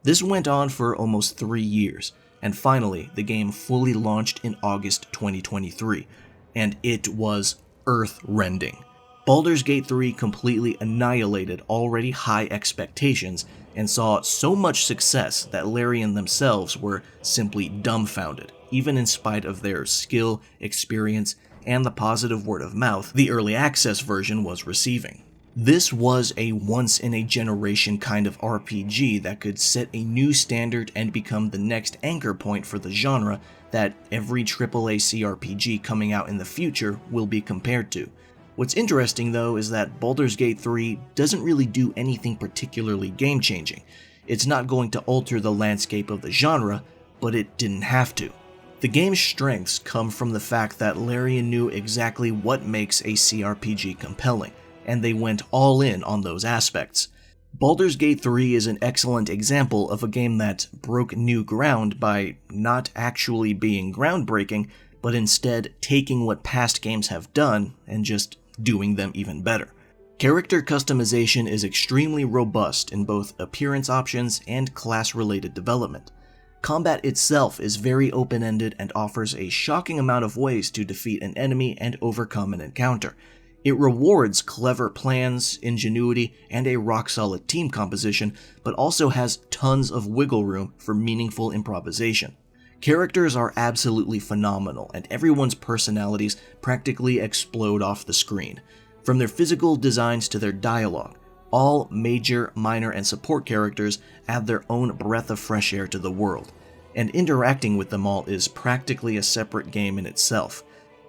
This went on for almost 3 years, and finally the game fully launched in August 2023, and it was earth-rending. Baldur's Gate 3 completely annihilated already high expectations and saw so much success that Larian themselves were simply dumbfounded, even in spite of their skill, experience, and the positive word of mouth the early access version was receiving. This was a once-in-a-generation kind of RPG that could set a new standard and become the next anchor point for the genre that every AAA CRPG coming out in the future will be compared to. What's interesting though is that Baldur's Gate 3 doesn't really do anything particularly game-changing. It's not going to alter the landscape of the genre, but it didn't have to. The game's strengths come from the fact that Larian knew exactly what makes a CRPG compelling, and they went all in on those aspects. Baldur's Gate 3 is an excellent example of a game that broke new ground by not actually being groundbreaking, but instead taking what past games have done and just doing them even better. Character customization is extremely robust in both appearance options and class-related development. Combat itself is very open-ended and offers a shocking amount of ways to defeat an enemy and overcome an encounter. It rewards clever plans, ingenuity, and a rock-solid team composition, but also has tons of wiggle room for meaningful improvisation. Characters are absolutely phenomenal, and everyone's personalities practically explode off the screen. From their physical designs to their dialogue, all major, minor, and support characters add their own breath of fresh air to the world, and interacting with them all is practically a separate game in itself.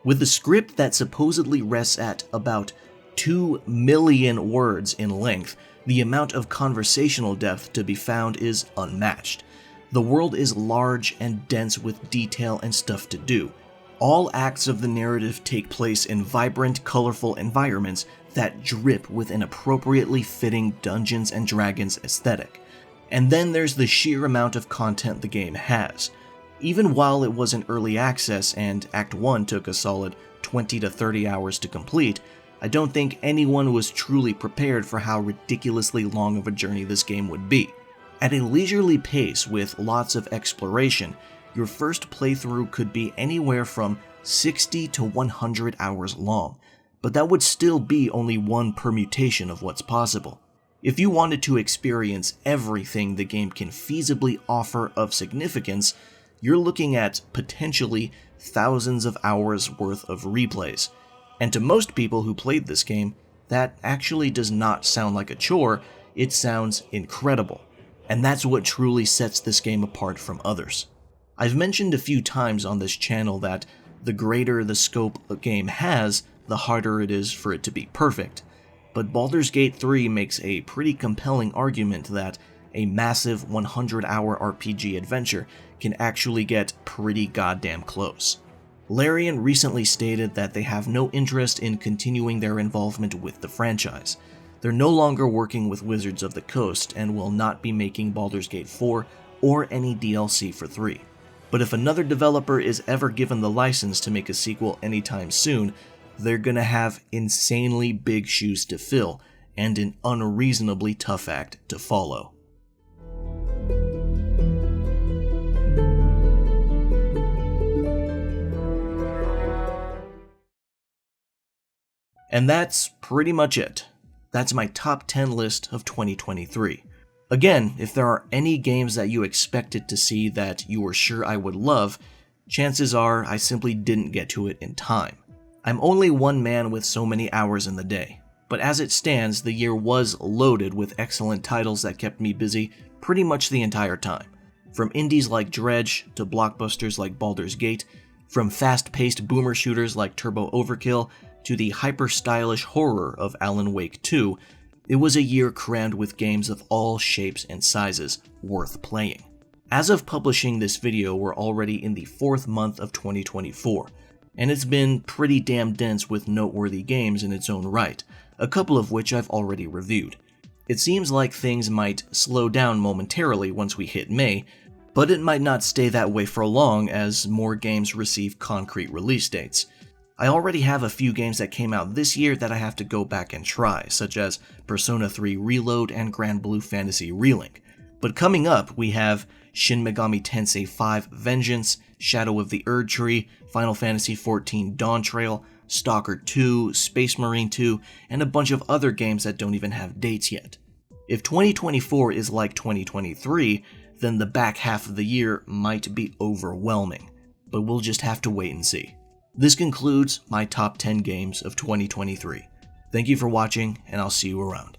With a script that supposedly rests at about 2 million words in length, the amount of conversational depth to be found is unmatched. The world is large and dense with detail and stuff to do. All acts of the narrative take place in vibrant, colorful environments that drip with an appropriately fitting Dungeons & Dragons aesthetic. And then there's the sheer amount of content the game has. Even while it was in early access and Act 1 took a solid 20 to 30 hours to complete, I don't think anyone was truly prepared for how ridiculously long of a journey this game would be. At a leisurely pace with lots of exploration, your first playthrough could be anywhere from 60 to 100 hours long, but that would still be only one permutation of what's possible. If you wanted to experience everything the game can feasibly offer of significance, you're looking at potentially thousands of hours worth of replays. And to most people who played this game, that actually does not sound like a chore, it sounds incredible. And that's what truly sets this game apart from others. I've mentioned a few times on this channel that the greater the scope a game has, the harder it is for it to be perfect. But Baldur's Gate 3 makes a pretty compelling argument that a massive 100-hour RPG adventure can actually get pretty goddamn close. Larian recently stated that they have no interest in continuing their involvement with the franchise. They're no longer working with Wizards of the Coast and will not be making Baldur's Gate 4 or any DLC for 3. But if another developer is ever given the license to make a sequel anytime soon, they're gonna have insanely big shoes to fill and an unreasonably tough act to follow. And that's pretty much it. That's my top 10 list of 2023. Again, if there are any games that you expected to see that you were sure I would love, chances are I simply didn't get to it in time. I'm only one man with so many hours in the day, but as it stands, the year was loaded with excellent titles that kept me busy pretty much the entire time. From indies like Dredge to blockbusters like Baldur's Gate, from fast-paced boomer shooters like Turbo Overkill to the hyper-stylish horror of Alan Wake 2, it was a year crammed with games of all shapes and sizes worth playing. As of publishing this video, we're already in the 4th month of 2024, and it's been pretty damn dense with noteworthy games in its own right, a couple of which I've already reviewed. It seems like things might slow down momentarily once we hit May, but it might not stay that way for long as more games receive concrete release dates. I already have a few games that came out this year that I have to go back and try, such as Persona 3 Reload and Grand Blue Fantasy Relink. But coming up, we have Shin Megami Tensei 5 Vengeance, Shadow of the Erdtree, Final Fantasy XIV Dawntrail, Stalker 2, Space Marine 2, and a bunch of other games that don't even have dates yet. If 2024 is like 2023, then the back half of the year might be overwhelming, but we'll just have to wait and see. This concludes my top 10 games of 2023. Thank you for watching, and I'll see you around.